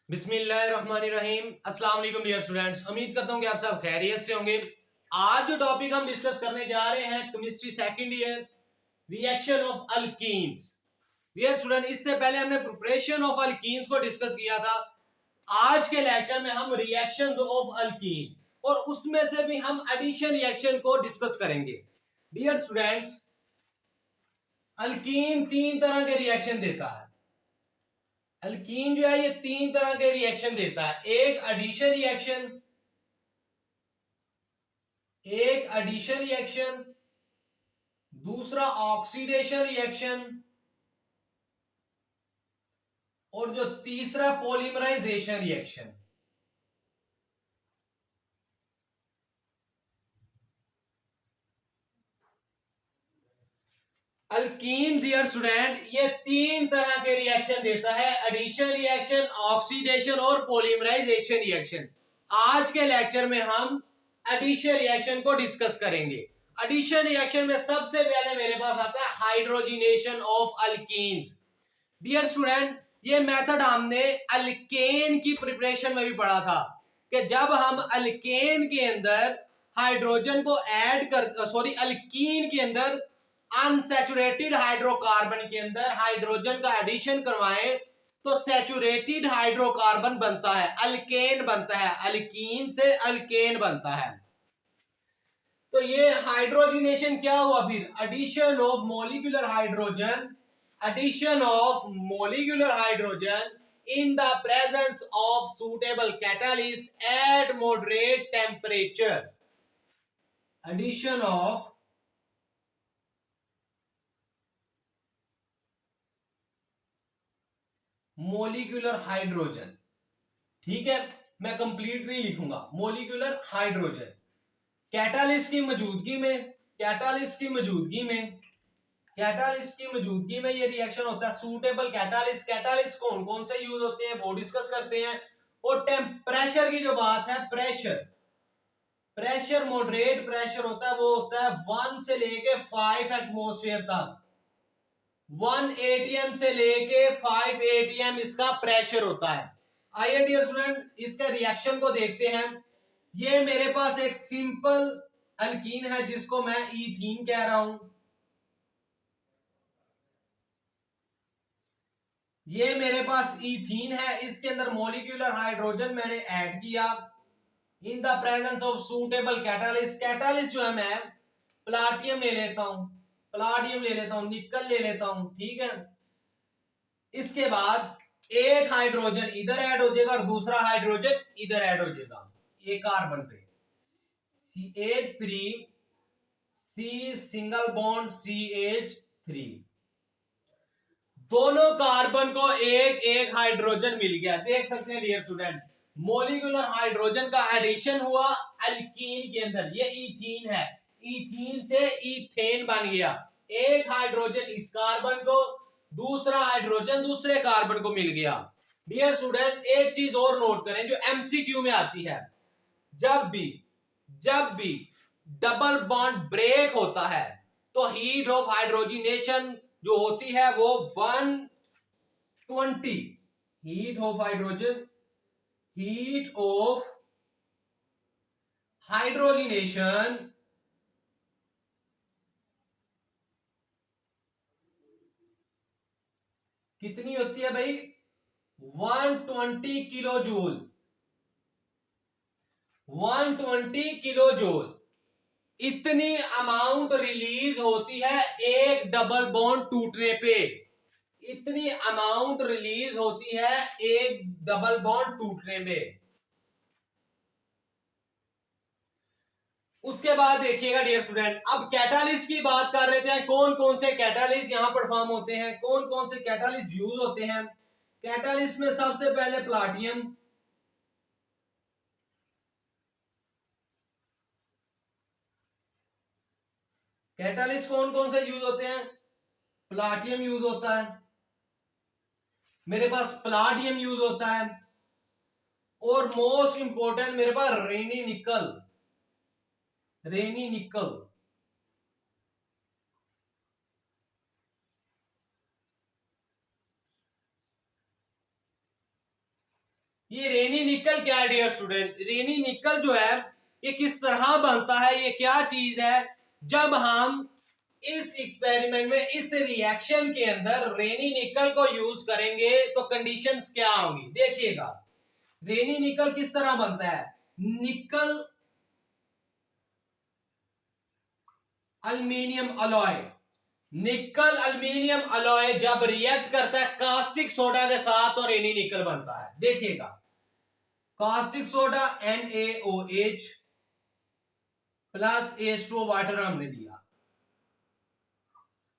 बिस्मिल्लाहिर्रहमानिर्रहीम। अस्सलाम वालेकुम डियर स्टूडेंट्स, उम्मीद करता हूं कि आप सब खैरियत से होंगे। आज जो टॉपिक हम डिस्कस करने जा रहे हैं chemistry second year, reaction of alkenes. Dear student, इससे पहले हमने प्रिपरेशन ऑफ अल्कीन्स को डिस्कस किया था। आज के लेक्चर में हम रिएक्शन ऑफ अल्कीन और उसमें से भी हम एडिशन रिएक्शन को डिस्कस करेंगे। डियर स्टूडेंट्स, अल्कीन तीन तरह के रिएक्शन देता है। अल्कीन जो है ये तीन तरह के रिएक्शन देता है। एक एडिशन रिएक्शन, दूसरा ऑक्सीडेशन रिएक्शन और जो तीसरा polymerisation reaction. Alkene dear student ये तीन तरह के रिएक्शन देता है, एडिशन रिएक्शन, ऑक्सीडेशन और पॉलीमराइजेशन रिएक्शन। आज के लेक्चर में हम एडिशन रिएक्शन को डिस्कस करेंगे। एडिशन रिएक्शन में सबसे पहले मेरे पास आता है hydrogenation of alkenes. Dear student, ये मेथड हमने अल्केन की प्रिपरेशन में भी पढ़ा था कि जब हम अल्केन के अंदर हाइड्रोजन को ऐड कर अल्कीन के अंदर अनसैचुरेटेड हाइड्रोकार्बन के अंदर हाइड्रोजन का एडिशन करवाएं तो सैचुरेटेड हाइड्रोकार्बन बनता है, अल्केन बनता है, अल्कीन से अल्केन बनता है। तो ये हाइड्रोजिनेशन क्या हुआ? फिर addition of molecular hydrogen, addition of molecular hydrogen in the presence of suitable catalyst at moderate temperature. Addition of molecular hydrogen, ठीक है, मैं कंप्लीट नहीं लिखूंगा। मोलिकुलर हाइड्रोजन कैटालिस्ट की मौजूदगी में, कैटालिस्ट की मौजूदगी में ये रिएक्शन होता है। सूटेबल कैटालिस्ट, कैटालिस्ट कौन कौन से यूज होते हैं वो डिस्कस करते हैं। और टेम्परेचर की जो बात है, प्रेशर मॉडरेट प्रेशर होता है, वो होता है 1 से लेके 5 एटमॉस्फेयर तक। 1 atm से लेके 5 atm इसका प्रेशर होता है। आइए डियर स्टूडेंट इसके रिएक्शन को देखते हैं। ये मेरे पास एक सिंपल अल्कीन है जिसको मैं ईथीन कह रहा हूं। ये मेरे पास ईथीन है, इसके अंदर मॉलिक्यूलर हाइड्रोजन मैंने ऐड किया in the presence of suitable catalyst. Catalyst जो है मैं प्लाटियम ले लेता हूं, निकल ले लेता हूं, ठीक है। इसके बाद एक हाइड्रोजन इधर ऐड हो जाएगा और दूसरा हाइड्रोजन इधर ऐड हो जाएगा, एक कार्बन पे CH3, C single bond CH3, दोनों कार्बन को एक एक हाइड्रोजन मिल गया। देख सकते हैं डियर स्टूडेंट, मॉलिक्यूलर हाइड्रोजन का एडिशन हुआ अल्कीन के अंदर। ये ईथीन है, ईथीन से ईथेन बन गया। एक हाइड्रोजन इस कार्बन को, दूसरा हाइड्रोजन दूसरे कार्बन को मिल गया। डियर स्टूडेंट एक चीज और नोट करें जो एमसीक्यू में आती है, जब भी डबल बॉन्ड ब्रेक होता है तो हीट ऑफ हाइड्रोजिनेशन जो होती है वो 120, हीट ऑफ हाइड्रोजिनेशन कितनी होती है भाई? 120 किलो जूल। 120 किलो जूल इतनी अमाउंट रिलीज होती है एक डबल बॉन्ड टूटने पे। इतनी अमाउंट रिलीज होती है एक डबल बॉन्ड टूटने में। उसके बाद देखिएगा डियर स्टूडेंट, अब कैटालिस्ट की बात कर लेते हैं। कौन कौन से कैटालिस्ट यहां परफॉर्म होते हैं, कौन कौन से कैटालिस्ट यूज होते हैं। कैटालिस्ट में सबसे पहले प्लाटियम, कैटालिस्ट कौन कौन से यूज होते हैं? प्लाटियम यूज होता है, मेरे पास प्लाटियम यूज होता है, और मोस्ट इंपोर्टेंट मेरे पास रेनी निकल। ये रेनी निकल क्या है डियर स्टूडेंट? रेनी निकल जो है ये किस तरह बनता है, ये क्या चीज है? जब हम इस एक्सपेरिमेंट में इस रिएक्शन के अंदर रेनी निकल को यूज करेंगे तो कंडीशंस क्या होंगी देखिएगा। रेनी निकल किस तरह बनता है? निकल अल्मीनियम अलॉय, निकल अल्मीनियम अलॉय जब रिएक्ट करता है कास्टिक सोडा के साथ तो रेनी निकल बनता है। देखिएगा caustic soda NaOH plus H2O water हमने दिया,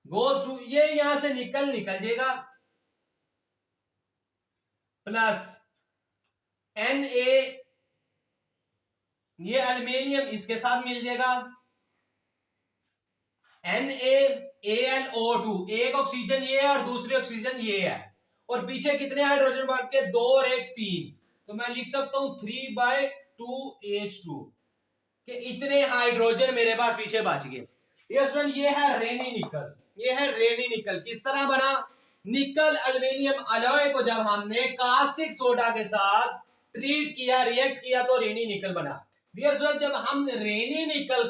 गोस टू ये यहां से निकल जाएगा प्लस Na, ये अल्मीनियम इसके साथ मिल जाएगा NaAlO2, एक ऑक्सीजन ये है और दूसरी ऑक्सीजन ये है, और पीछे कितने हाइड्रोजन बाकी है? 2 और 1 3, तो मैं लिख सकता हूं 3/2H2 कि इतने हाइड्रोजन मेरे पास पीछे बच गए। ये है रेनी निकल, ये है रेनी निकल। किस तरह बना? निकल अल्मीनियम अलॉय को जब हमने कास्टिक सोडा के साथ ट्रीट किया, रिएक्ट किया तो रेनी निकल बना। डियर स्टूडेंट जब हम रेनी निकल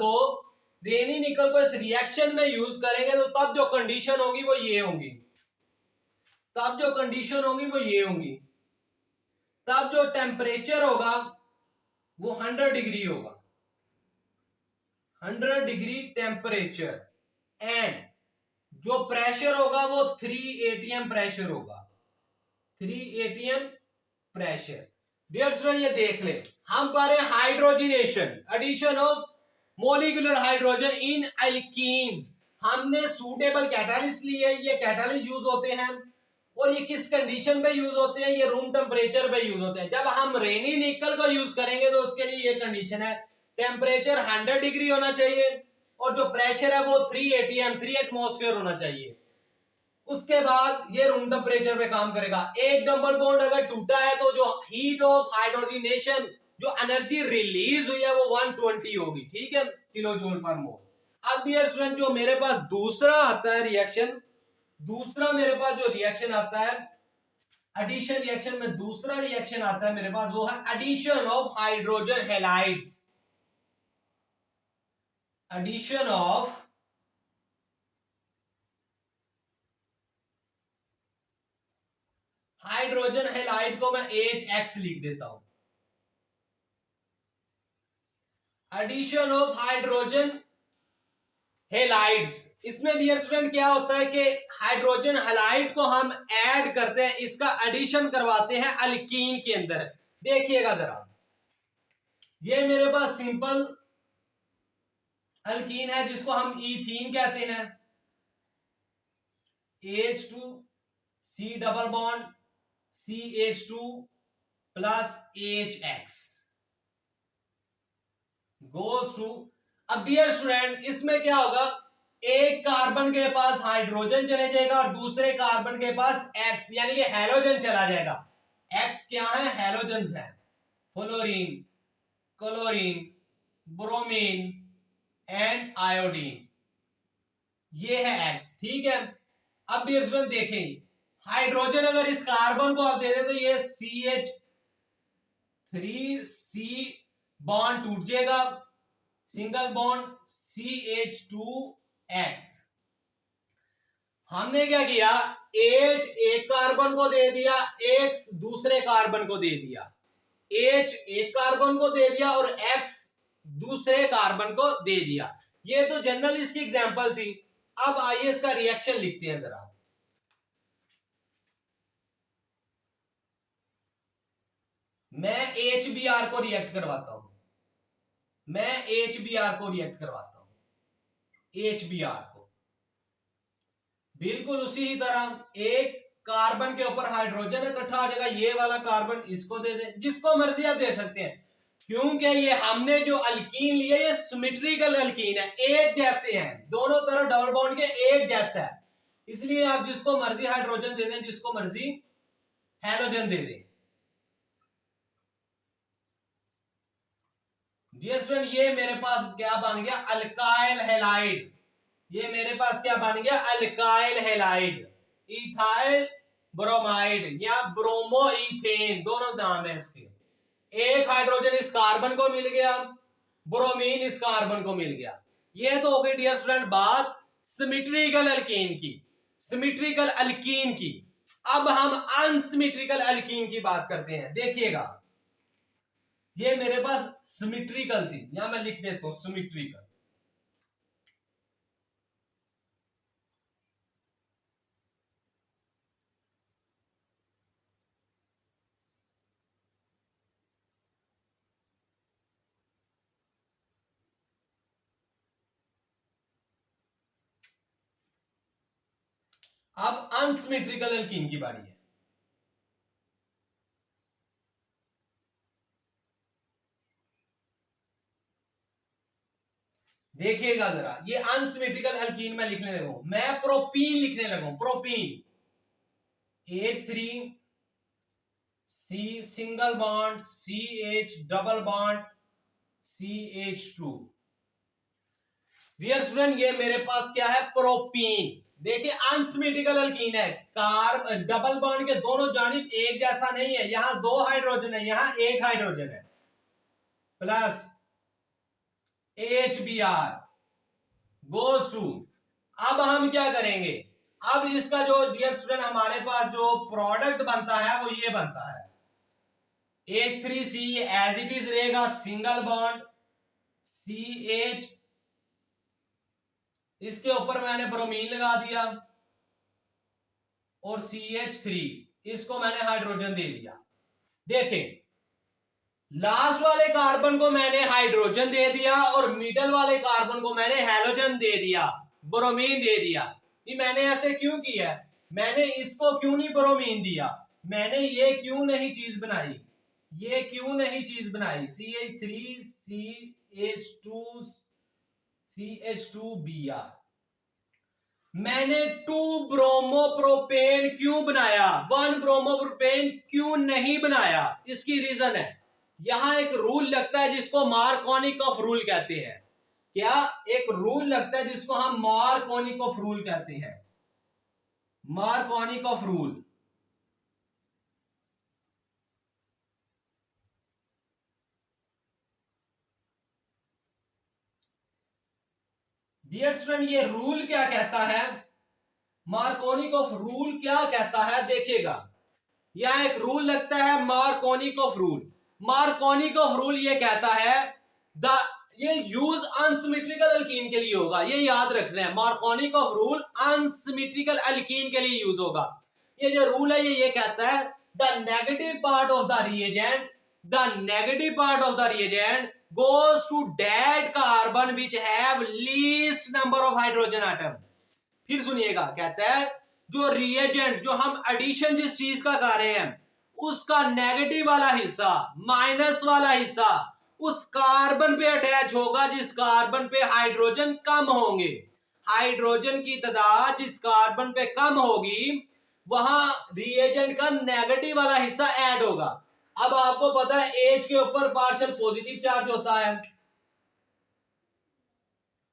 को इस रिएक्शन में यूज करेंगे तो तब जो कंडीशन होगी वो ये होंगी, तब जो कंडीशन होगी वो ये होंगी, तब जो टेम्परेचर होगा वो 100 डिग्री होगा, 100 डिग्री टेम्परेचर, एंड जो प्रेशर होगा वो 3 atm प्रेशर होगा, 3 atm प्रेशर। डियर स्टूडेंट ये देख ले, हम कर रहे हैं hydrogenation, addition of molecular hydrogen in alkenes. हमने सूटेबल कैटालिस्ट लिए, ये कैटालिस्ट यूज होते हैं और ये किस कंडीशन पे यूज होते हैं? ये रूम टेम्परेचर पे यूज होते हैं। जब हम रेनी निकल को यूज करेंगे तो उसके लिए ये कंडीशन है, टेम्परेचर 100 डिग्री होना चाहिए और जो प्रेशर है वो 3 atm 3 एटमॉस्फेयर होना चाहिए। उसके बाद ये रूम टेम्परेचर पे काम करेगा। एक डबल बॉन्ड अगर टूटा है तो जो हीट ऑफ हाइड्रोजनेशन, जो एनर्जी रिलीज हुई है वो 120 होगी, ठीक है, किलो जूल पर मोल। अब डियर स्टूडेंट जो मेरे पास दूसरा आता है रिएक्शन, दूसरा मेरे पास जो रिएक्शन आता है एडिशन रिएक्शन में, दूसरा रिएक्शन आता है मेरे पास वो है addition of hydrogen halides, addition of hydrogen halide को मैं HX लिख देता हूं, एडिशन ऑफ हाइड्रोजन हैलाइड्स। इसमें डियर स्टूडेंट क्या होता है कि हाइड्रोजन हैलाइड को हम ऐड करते हैं, इसका एडिशन करवाते हैं अल्कीन के अंदर। देखिएगा जरा, ये मेरे पास सिंपल अल्कीन है जिसको हम ईथीन कहते हैं, H2C double bond CH2 plus HX goes to. अब डियर स्टूडेंट इसमें क्या होगा, एक कार्बन के पास हाइड्रोजन चले जाएगा और दूसरे कार्बन के पास X यानी कि हैलोजन चला जाएगा। X क्या है? हैलोजन है, fluorine, chlorine, bromine and iodine, ये है X, ठीक है। अब डियर स्टूडेंट देखें, हाइड्रोजन अगर इस कार्बन को आप दे दे तो ये CH3C बॉन्ड टूट जाएगा, सिंगल बॉन्ड CH2X। हमने क्या किया, H एक कार्बन को दे दिया, X दूसरे कार्बन को दे दिया, H एक कार्बन को दे दिया और X दूसरे कार्बन को दे दिया। ये तो जनरल इसकी एग्जांपल थी। अब आइए इसका रिएक्शन लिखते हैं जरा। मैं HBr को रिएक्ट करवाता हूं, मैं HBr को रिएक्ट करवाता हूं, HBr को बिल्कुल उसी ही तरह एक कार्बन के ऊपर हाइड्रोजन इकट्ठा आ जाएगा, ये वाला कार्बन इसको दे दे, जिसको मर्जी आप दे सकते हैं, क्योंकि ये हमने जो अल्कीन लिए ये सिमेट्रिकल अल्कीन है, एक जैसे हैं, दोनों तरफ डबल बॉन्ड के एक जैसा है, इसलिए आप जिसको मर्जी हाइड्रोजन दे दें, जिसको मर्जी हैलोजन दे दें। डियर स्टूडेंट ये मेरे पास क्या बन गया, अल्काइल हैलाइड, ये मेरे पास क्या बन गया, अल्काइल हैलाइड, इथाइल ब्रोमाइड या ब्रोमोइथेन, दोनों नाम है इसके। एक हाइड्रोजन इस कार्बन को मिल गया, ब्रोमीन इस कार्बन को मिल गया। ये तो हो गई डियर स्टूडेंट बात सिमेट्रिकल अल्कीन की, सिमेट्रिकल अल्कीन की। अब हम अनसिमेट्रिकल अल्कीन की बात करते हैं। देखिएगा ये मेरे पास सिमेट्रिकल थी, यहां मैं लिख देता हूं सिमेट्रिकल। अब अनसिमेट्रिकल अल्कीन की बारी है। देखिएगा जरा, ये अनसिमेट्रिकल अल्कीन में लिखने लगूं, मैं प्रोपीन लिखने लगूं, propene H3 C single bond CH double bond CH2। Dear student ये मेरे पास क्या है, प्रोपीन। देखिए अनसिमेट्रिकल अल्कीन है, कार्बन डबल बॉन्ड के दोनों जानिब एक जैसा नहीं है, यहां दो हाइड्रोजन है, यहां एक हाइड्रोजन है, प्लस HBr गोज टू। अब हम क्या करेंगे, अब इसका जो डियर स्टूडेंट हमारे पास जो प्रोडक्ट बनता है वो ये बनता है H3C एज इट इज रहेगा, सिंगल बॉन्ड CH, इसके ऊपर मैंने ब्रोमीन लगा दिया और CH3, इसको मैंने हाइड्रोजन दे दिया। देखें लास्ट वाले कार्बन को मैंने हाइड्रोजन दे दिया और मिडल वाले कार्बन को मैंने हैलोजन दे दिया, ब्रोमीन दे दिया। ये मैंने ऐसे क्यों किया, मैंने इसको क्यों नहीं ब्रोमीन दिया, मैंने ये क्यों नहीं चीज बनाई, ये क्यों नहीं चीज बनाई, CH3 CH2Br। मैंने 2 ब्रोमोप्रोपेन क्यों बनाया, 1 ब्रोमोप्रोपेन क्यों नहीं बनाया, इसकी रीजन है, यहां एक रूल लगता है जिसको मार्कोनिकॉफ रूल कहते हैं। क्या, एक रूल लगता है जिसको हम मार्कोनिकॉफ रूल कहते हैं, मार्कोनिकॉफ रूल। डियर स्टूडेंट ये रूल क्या कहता है, मार्कोनिकॉफ रूल क्या कहता है, देखिएगा यहां एक रूल लगता है मार्कोनिकॉफ रूल। मार्कोनिकॉफ रूल ये कहता है द, ये यूज अनसिमेट्रिकल अल्कीन के लिए होगा, ये याद रखना है, मार्कोनिकॉफ रूल अनसिमेट्रिकल अल्कीन के लिए यूज होगा। ये जो रूल है ये कहता है the negative part of the reagent, the negative part of the reagent goes to that carbon which have least number of hydrogen atom। फिर सुनिएगा, कहता है जो रिएजेंट, जो हम एडिशन जिस चीज का कर रहे हैं उसका नेगेटिव वाला हिस्सा, माइनस वाला हिस्सा उस कार्बन पे अटैच होगा जिस कार्बन पे हाइड्रोजन कम होंगे। हाइड्रोजन की तादाद जिस कार्बन पे कम होगी वहां रिएजेंट का नेगेटिव वाला हिस्सा ऐड होगा। अब आपको पता है एच के ऊपर पार्शियल पॉजिटिव चार्ज होता है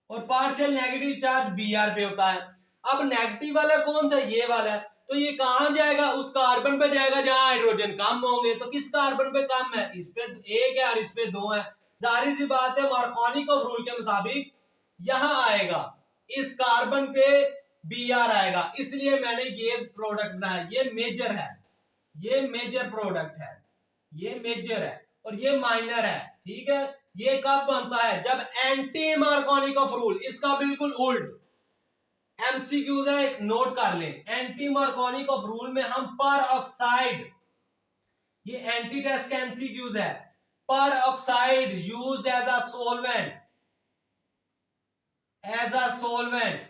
और पार्शियल नेगेटिव चार्ज Br पे होता है। अब नेगेटिव वाला कौन सा, ये वाला है, तो ये कहां जाएगा, उस कार्बन पे जाएगा जहां हाइड्रोजन कम होंगे। तो किस कार्बन पे कम है, इस पे एक है और इस पे 2 है, जाहिर सी बात है मार्कोनिकॉफ रूल के मुताबिक यहां आएगा, इस कार्बन पे Br आएगा, इसलिए मैंने ये प्रोडक्ट बनाया। ये मेजर है, ये मेजर प्रोडक्ट है, ये मेजर है और ये माइनर है, ठीक है। ये कब बनता है, जब एंटी मार्कोनिकॉफ रूल, इसका बिल्कुल उल्ट एमसीक्यूज है, एक नोट कर लें। एंटी मार्कोनिकॉफ रूल में हम पर ऑक्साइड, ये एंटी टेस्ट का एमसीक्यूज है, peroxide used as a solvent, as a solvent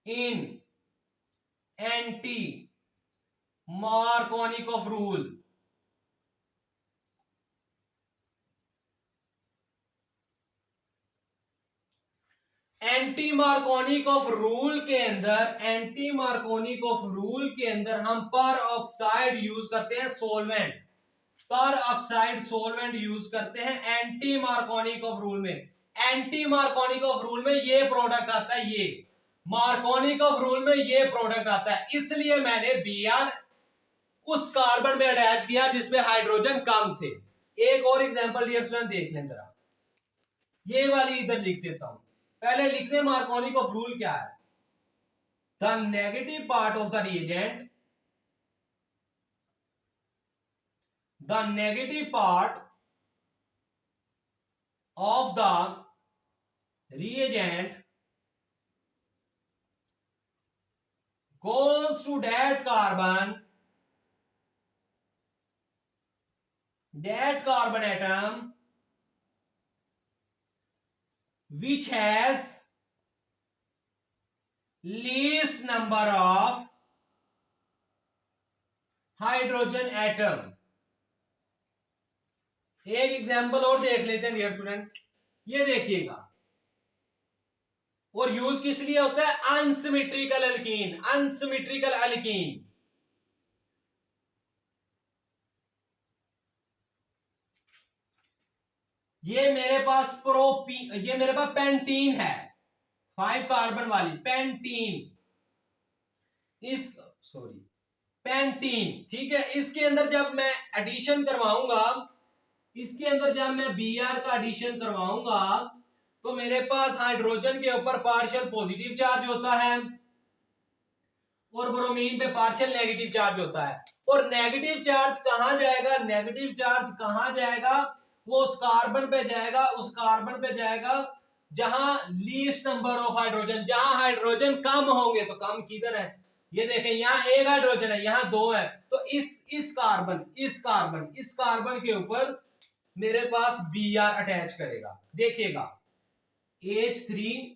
in anti Markovnikov rule. Anti Markovnikov rule के अंदर, एंटी मार्कोनिकॉफ रूल के अंदर हम पर ऑक्साइड यूज करते हैं, सोलवेंट, पर ऑक्साइड सोलवेंट यूज करते हैं एंटी मार्कोनिकॉफ रूल में। एंटी मार्कोनिकॉफ रूल में ये प्रोडक्ट आता है, ये मार्कोनी ऑफ रूल में ये प्रोडक्ट आता है, इसलिए मैंने Br उस कार्बन में अटैच किया जिसमें हाइड्रोजन कम थे। एक और एग्जांपल डियर स्टूडेंट देख लें जरा, ये वाली इधर लिख देता हूं। पहले लिखते हैं मार्कोनी ऑफ रूल क्या है। The negative part of the reagent, the negative part of the reagent goes to that carbon atom which has least number of hydrogen atom। एक एग्जांपल और देख लेते हैं डियर स्टूडेंट, ये देखिएगा। और यूज किस लिए होता है? Unsymmetrical alkene, unsymmetrical alkene. ये मेरे पास ये मेरे पास पेंटीन है, 5 कार्बन वाली पेंटीन, पेंटीन, ठीक है। इसके अंदर जब मैं एडिशन करवाऊंगा, इसके अंदर जब मैं Br का एडिशन करवाऊंगा तो मेरे पास हाइड्रोजन के ऊपर पार्शियल पॉजिटिव चार्ज होता है और ब्रोमीन पे पार्शियल नेगेटिव चार्ज होता है। और नेगेटिव चार्ज कहां जाएगा? नेगेटिव चार्ज कहां जाएगा? वो उस कार्बन पे जाएगा, उस कार्बन पे जाएगा जहां लीस्ट नंबर ऑफ हाइड्रोजन, जहां हाइड्रोजन कम होंगे। तो कम किधर है? ये देखें, यहाँ एक हाइड्रोजन है, यहाँ 2 है। तो इस कार्बन के ऊपर मेरे पास Br अटैच करेगा। देखिएगा, H3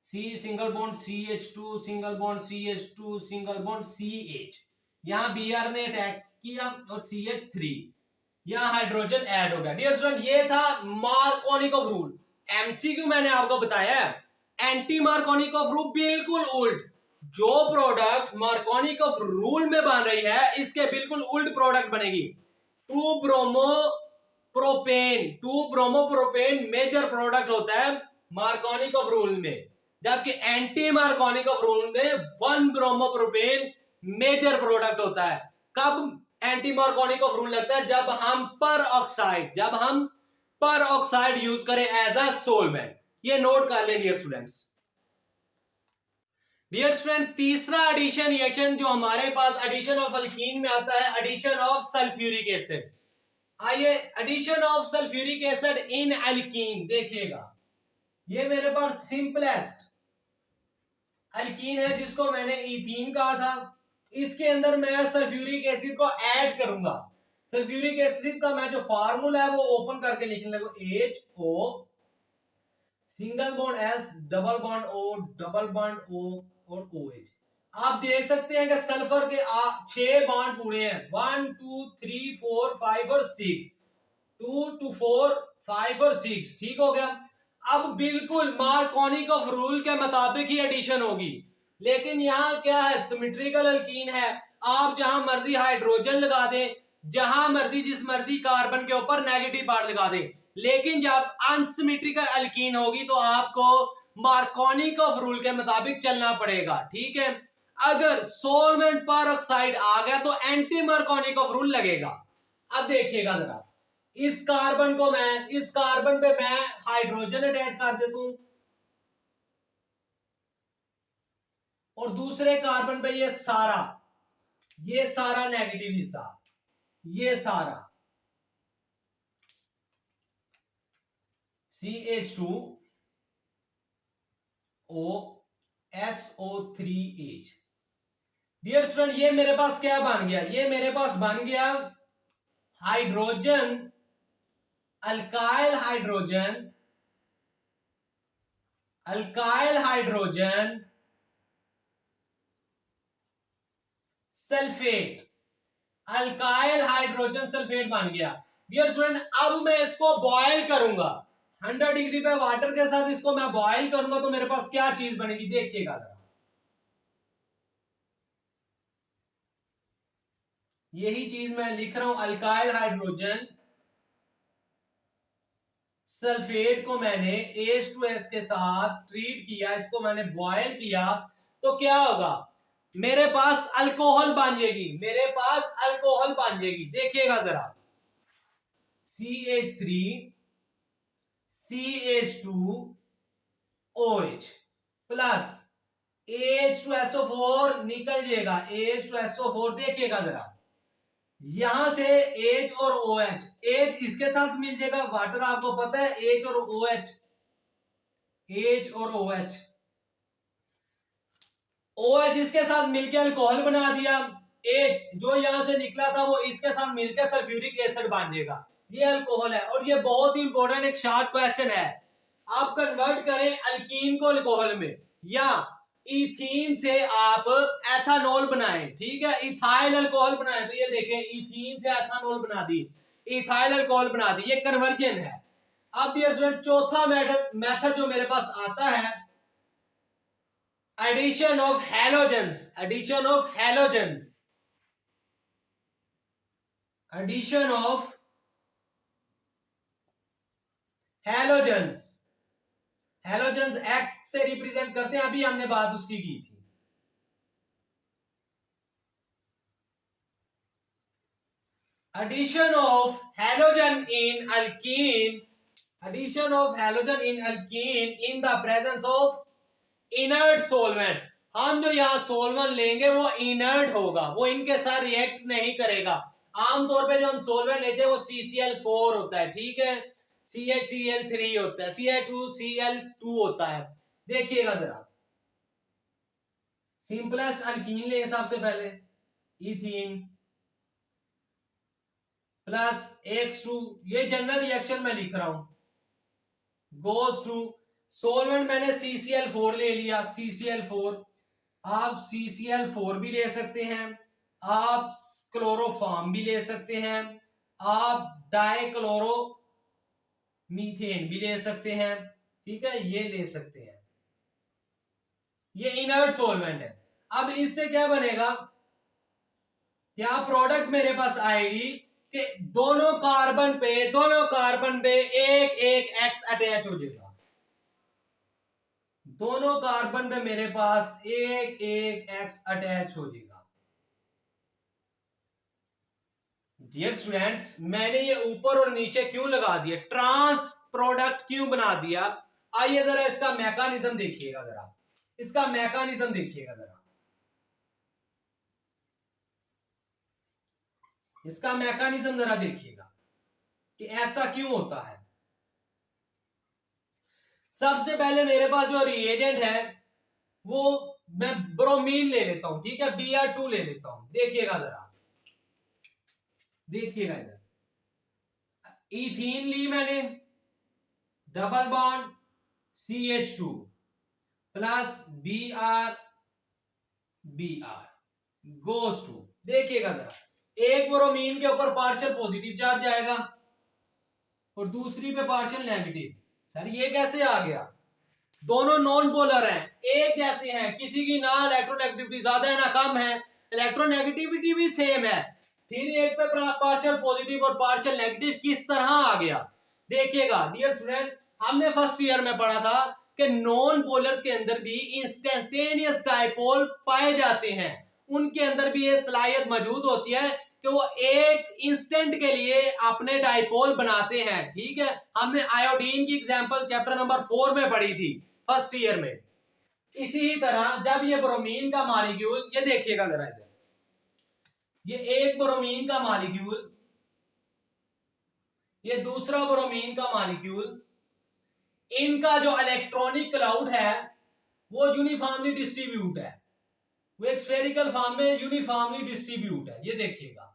C single bond CH2 single bond CH2 single bond CH, यहां Br ने अटैक किया और CH3, यहां हाइड्रोजन ऐड हो गया। डियर स्टूडेंट, ये था मार्कोनी ऑफ रूल। एमसीक्यू मैंने आपको बताया है, एंटी मार्कोनी ऑफ रूल बिल्कुल उल्ट। जो प्रोडक्ट मार्कोनी ऑफ रूल में बन रही है, इसके बिल्कुल उल्ट प्रोडक्ट बनेगी। 2 ब्रोमोप्रोपेन मेजर प्रोडक्ट होता है मार्कोनी ऑफ रूल में, जबकि एंटी मार्कोनी ऑफ रूल में 1 ब्रोमोप्रोपेन मेजर प्रोडक्ट होता है। कब एंटी मार्कोनी ऑफ रूल लगता है? जब हम पर ऑक्साइड यूज करें एज अ सोलवेंट। ये नोट कर लें डियर स्टूडेंट्स। डियर स्टूडेंट, तीसरा एडिशन रिएक्शन जो हमारे पास एडिशन ऑफ अल्कीन में आता है, एडिशन ऑफ सल्फ्यूरिक एसिड। आइए, addition of sulphuric acid in alkene देखिएगा। ये मेरे पास सिंपलेस्ट एल्कीन है जिसको मैंने इथीन कहा था। इसके अंदर मैं सल्फ्यूरिक एसिड को ऐड करूंगा। सल्फ्यूरिक एसिड का मैं जो फार्मूला है वो ओपन करके लिखने लगूं, HO single bond S double bond O double bond O और OH। आप देख सकते हैं कि सल्फर के 6 बॉन्ड पूरे हैं, 1 2 3 4 5 और 6, 2 to 4 5 और 6, ठीक हो गया। अब बिल्कुल मार्कोनी ऑफ रूल के मुताबिक ही एडिशन होगी, लेकिन यहाँ क्या है? सिमेट्रिकल अल्कीन है। आप जहां मर्जी हाइड्रोजन लगा दें, जहां मर्जी जिस मर्जी कार्बन के ऊपर नेगेटिव पार्ट लगा दें, लेकिन जब अनसिमेट्रिकल अल्कीन होगी तो आपको मार्कोनी ऑफ रूल के मुताबिक चलना पड़ेगा, ठीक है। अगर सोलवेंट पर ऑक्साइड आ गया तो एंटी मार्कोनी ऑफ रूल लगेगा। अब देखिएगा जरा, इस कार्बन पे मैं हाइड्रोजन अटैच कर देता हूं और दूसरे कार्बन पे ये सारा नेगेटिव हिस्सा, ये सारा CH2O SO3H। डियर स्टूडेंट, ये मेरे पास क्या बन गया? ये मेरे पास बन गया hydrogen, alkyl hydrogen sulphate, alkyl hydrogen sulphate बन गया। डियर स्टूडेंट, अब मैं इसको बॉयल करूंगा 100 डिग्री पे वाटर के साथ, इसको मैं बॉयल करूंगा तो मेरे पास क्या चीज बनेगी? देखिएगा जरा, यही चीज मैं लिख रहा हूं, अल्काइल हाइड्रोजन सल्फेट को मैंने H2S के साथ ट्रीट किया, इसको मैंने बॉयल किया, तो क्या होगा, मेरे पास अल्कोहल बन जाएगी, मेरे पास अल्कोहल बन जाएगी। देखिएगा जरा, CH3 CH2OH प्लस H2SO4 निकल जाएगा, H2SO4। देखिएगा जरा, यहां से H और OH, H इसके साथ मिल जाएगा, वाटर आपको पता है, H और OH, H और OH, OH इसके साथ मिलकर अल्कोहल बना दिया, H जो यहां से निकला था वो इसके साथ मिलकर सल्फ्यूरिक एसिड बन जाएगा, ये अल्कोहल है। और ये बहुत ही इंपॉर्टेंट एक शॉर्ट क्वेश्चन है, आप कन्वर्ट करें अल्कीन को अल्कोहल में, या इथीन से आप एथानॉल बनाएं, ठीक है, इथाइल अल्कोहल बनाएं, तो ये देखें, इथीन से एथानॉल बना दी, इथाइल अल्कोहल बना दी, ये कन्वर्जन है। अब डियर स्टूडेंट, चौथा मेथड जो मेरे पास आता है, addition of halogens, addition of halogens, addition of halogens, halogens X से रिप्रेजेंट करते हैं, अभी हमने बात उसकी की थी। Addition of halogen in alkene, addition of halogen in alkene in the presence of inert solvent। हम जो यहाँ सोलवेंट लेंगे वो इनर्ट होगा, वो इनके साथ रिएक्ट नहीं करेगा। आमतौर पे जो हम सोलवेंट लेते हैं वो CCl4 होता है, ठीक है, CHCl3 होता है, Ci2Cl2 होता है। देखिएगा जरा, सिंपलेस्ट अल्कीन ले सबसे पहले, इथीन प्लस X2, ये जनरल रिएक्शन में लिख रहा हूं, गोज टू सोलवेंट, मैंने CCl4 ले लिया, CCl4, आप CCl4 भी ले सकते हैं, आप क्लोरोफॉर्म भी ले सकते हैं, आप डाइक्लोरो मीथेन भी ले सकते हैं, ठीक है, ये ले सकते हैं, ये इनर्ट सोलवेंट है। अब इससे क्या बनेगा, क्या प्रोडक्ट मेरे पास आएगी कि दोनों कार्बन पे एक एक एक्स अटैच हो जाएगा, दोनों कार्बन पे मेरे पास एक एक एक्स अटैच हो जाएगा। डियर स्टूडेंट्स, मैंने ये ऊपर और नीचे क्यों लगा दिया, ट्रांस प्रोडक्ट क्यों बना दिया, आइए जरा इसका मैकेनिज्म देखिएगा, जरा इसका मैकेनिज्म देखिएगा, जरा इसका मैकेनिज्म जरा देखिएगा कि ऐसा क्यों होता है। सबसे पहले मेरे पास जो रिएजेंट है वो मैं ब्रोमीन ले लेता हूं, ठीक है, Br2 ले लेता हूं। देखिएगा जरा, देखिएगा इधर, इथीन ली मैंने, double bond CH2 plus Br goes to, देखिएगा जरा, एक ब्रोमीन के ऊपर पार्शियल पॉजिटिव चार्ज आएगा और दूसरी पे पार्शियल नेगेटिव। सर ये कैसे आ गया, दोनों नॉन पोलर हैं, एक जैसे हैं, किसी की ना इलेक्ट्रोनेगेटिविटी ज्यादा है ना कम है, इलेक्ट्रोनेगेटिविटी भी सेम है, फिर एक पे पार्शियल पॉजिटिव और पार्शियल नेगेटिव किस तरह आ गया। देखिएगा डियर स्टूडेंट, हमने फर्स्ट ईयर में पढ़ा था कि नॉन पोलर्स के अंदर भी इंस्टेंटेनियस डाइपोल पाए जाते हैं, उनके अंदर भी ये सलाहियत मौजूद होती है कि वो एक इंस्टेंट के लिए अपने डाइपोल बनाते हैं, ठीक है, हमने आयोडीन की एग्जांपल चैप्टर नंबर 4 में पढ़ी थी फर्स्ट ईयर में। इसी तरह जब ये ब्रोमीन का मॉलिक्यूल, ये देखिएगा जरा इधर, ये एक ब्रोमीन का मॉलिक्यूल, ये दूसरा ब्रोमीन का मॉलिक्यूल, इनका जो इलेक्ट्रॉनिक क्लाउड है वो यूनिफॉर्मली डिस्ट्रीब्यूट है, वो एक स्फेरिकल फॉर्म में यूनिफॉर्मली डिस्ट्रीब्यूट है, ये देखिएगा,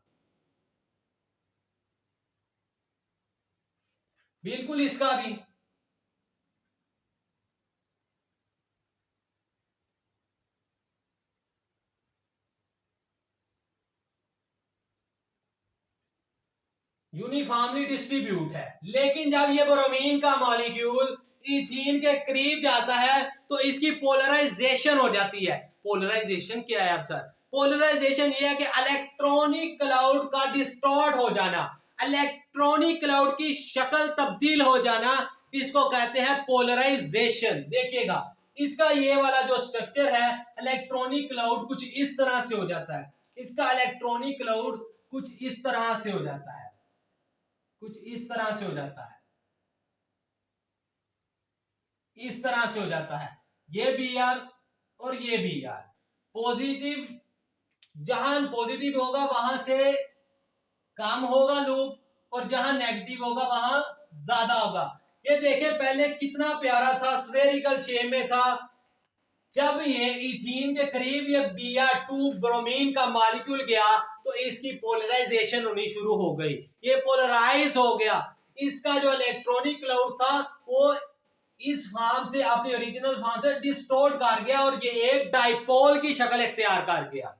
बिल्कुल इसका भी यूनिफॉर्मली डिस्ट्रीब्यूट है। लेकिन जब ये ब्रोमीन का मॉलिक्यूल इथीन के करीब जाता है तो इसकी पोलराइजेशन हो जाती है। पोलराइजेशन क्या है अब सर, पोलराइजेशन ये है कि इलेक्ट्रॉनिक क्लाउड का डिस्टॉर्ट हो जाना, इलेक्ट्रॉनिक क्लाउड की शक्ल तब्दील हो जाना, इसको कहते हैं पोलराइजेशन। देखिएगा इसका ये वाला जो स्ट्रक्चर है, इलेक्ट्रॉनिक क्लाउड कुछ इस तरह से हो जाता है। इसका इलेक्ट्रॉनिक क्लाउड कुछ इस तरह से हो जाता है, कुछ इस तरह से हो जाता है, इस तरह से हो जाता है। ये बी आर और ये बी आर पॉजिटिव, जहां पॉजिटिव होगा वहां से कम होगा लूप, और जहां नेगेटिव होगा वहां ज्यादा होगा। ये देखें पहले कितना प्यारा था, स्फेरिकल शेप में था। जब ये इथीन के करीब ये Br2 ब्रोमीन का मॉलिक्यूल गया तो इसकी पोलराइजेशन होनी शुरू हो गई, ये पोलराइज हो गया। इसका जो इलेक्ट्रॉनिक क्लाउड था वो इस फॉर्म से अपनी ओरिजिनल फॉर्म से डिस्टोर्ट कर गया और ये एक डाइपोल की शक्ल इख्तियार कर गया।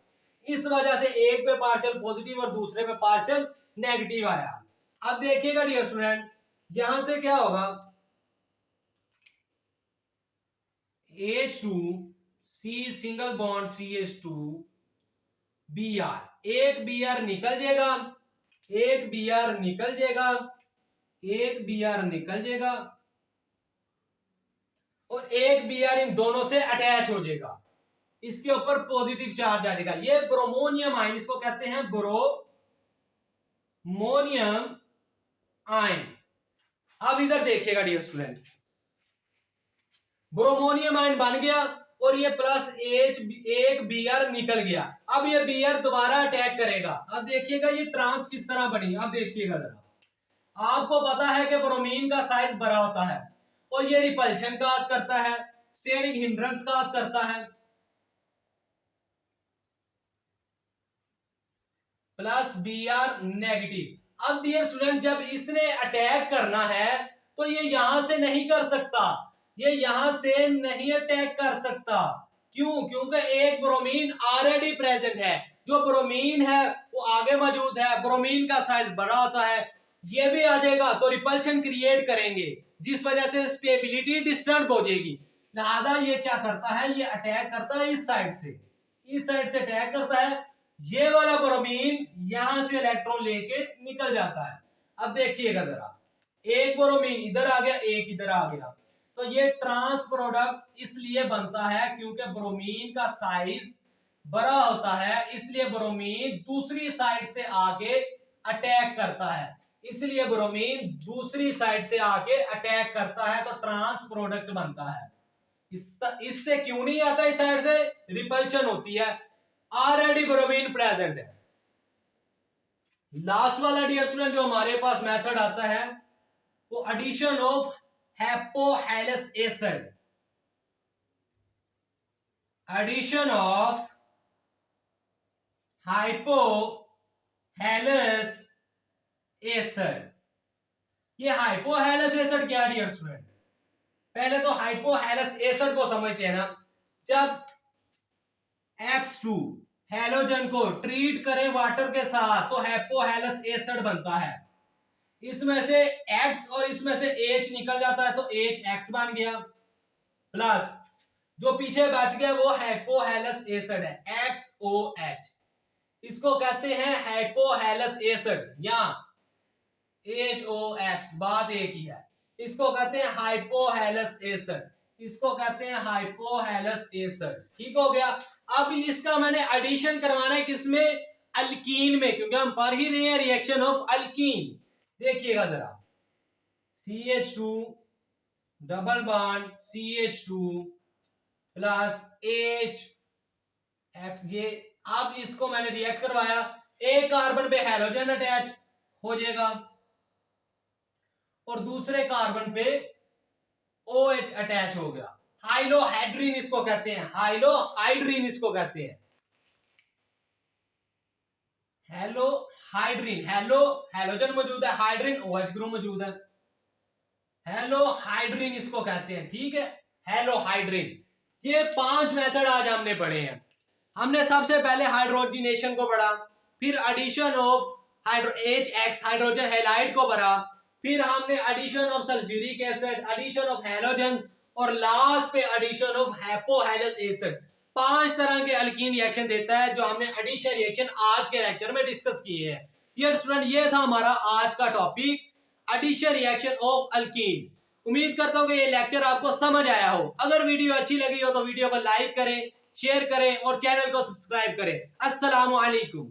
इस वजह से एक पे पार्शियल पॉजिटिव और दूसरे पे पार्शियल नेगेटिव आया। अब देखिएगा डियर स्टूडेंट, यहां से क्या होगा, H2C single bond CH2 Br, एक Br निकल जाएगा, एक Br निकल जाएगा, एक Br निकल जाएगा और एक Br इन दोनों से अटैच हो जाएगा, इसके ऊपर पॉजिटिव चार्ज आ जाएगा। ये ब्रोमोनियम आयन, इसको कहते हैं ब्रोमोनियम आयन। अब इधर देखिएगा डियर स्टूडेंट्स, ब्रोमोनियम आयन बन गया और ये प्लस H एक Br निकल गया। अब ये Br दोबारा अटैक करेगा। अब देखिएगा ये ट्रांस किस तरह बनी। अब देखिएगा जरा, आपको पता है कि ब्रोमीन का साइज बड़ा होता है और ये रिपल्शन काज करता है, स्टेनिंग हिंड्रेंस काज करता है। Plus Br negative. अब डियर स्टूडेंट जब इसने अटैक करना है तो ये यहां से नहीं कर सकता, ये यहां से नहीं अटैक कर सकता। क्यों? क्योंकि एक ब्रोमीन ऑलरेडी प्रेजेंट है, जो ब्रोमीन है वो आगे मौजूद है, ब्रोमीन का साइज बड़ा होता है, ये भी आ जाएगा तो रिपल्शन क्रिएट करेंगे जिस वजह से स्टेबिलिटी डिस्टर्ब हो जाएगी। लिहाजा ये क्या करता है, ये अटैक करता है इस साइड से, इस साइड से अटैक करता है। ये वाला ब्रोमीन यहां से इलेक्ट्रॉन लेके निकल जाता है। अब देखिएगा जरा, एक ब्रोमीन इधर आ गया, एक इधर आ गया, तो ये ट्रांस प्रोडक्ट इसलिए बनता है क्योंकि ब्रोमीन का साइज बड़ा होता है, इसलिए ब्रोमीन दूसरी साइड से आके अटैक करता है, इसलिए ब्रोमीन दूसरी साइड से आके अटैक करता है तो ट्रांस प्रोडक्ट बनता है। इससे क्यों नहीं आता, इस साइड से रिपल्शन होती है, ऑलरेडी ब्रोमीन प्रेजेंट है। लास्ट वाला डियर स्टूडेंट जो हमारे पास मेथड आता है वो addition of hypohalous acid, addition of hypohalous acid। ये hypohalous acid क्या डियर स्टूडेंट, पहले तो hypohalous acid को समझते हैं ना। जब X2 हैलोजन को ट्रीट करें वाटर के साथ तो hypohalous acid बनता है, इसमें से X और इसमें से H निकल जाता है तो HX बन गया, प्लस जो पीछे बच गया वो हाइपोहैलस एसिड है XOH, इसको कहते हैं हाइपोहैलस एसिड या HOX, बात एक ही है। इसको कहते हैं हाइपोहैलस एसिड, इसको कहते हैं हाइपोहैलस एसिड। ठीक हो गया। अब इसका मैंने एडिशन करवाना है किसमें, अल्कीन में, क्योंकि हम पढ़ ही रहे हैं रिएक्शन ऑफ अल्कीन। देखिएगा जरा, CH2 double bond CH2 plus HXJ। अब इसको मैंने रिएक्ट करवाया, एक कार्बन पे हैलोजन अटैच हो जाएगा और दूसरे कार्बन पे OH अटैच हो गया। हाइलोहाइड्रीन इसको कहते हैं, हाइलोहाइड्रीन इसको कहते हैं, हेलोहाइड्रीन। हैलोजन मौजूद है, हाइड्रीन OH ग्रुप मौजूद है, हेलोहाइड्रीन इसको कहते हैं। ठीक है, हेलोहाइड्रीन। ये 5 मेथड आज हमने पढ़े हैं। हमने सबसे पहले हाइड्रोजनेशन को पढ़ा, फिर addition of HX hydrogen halide को पढ़ा, फिर हमने addition of sulphuric acid, addition of halogen और लास्ट पे एडिशन ऑफ हाइपोहैलस एसिड। 5 तरह के अल्कीन रिएक्शन देता है जो हमने एडिशन रिएक्शन आज के लेक्चर में डिस्कस किए हैं। डियर स्टूडेंट, ये था हमारा आज का topic, addition reaction of alkene. उम्मीद करता हूँ कि ये लेक्चर आपको समझ आया हो। अगर वीडियो अच्छी लगी हो तो वीडियो को लाइक करें, शेयर करें और चैनल को सब्सक्राइब करें। अस्सलामु अलैकुम।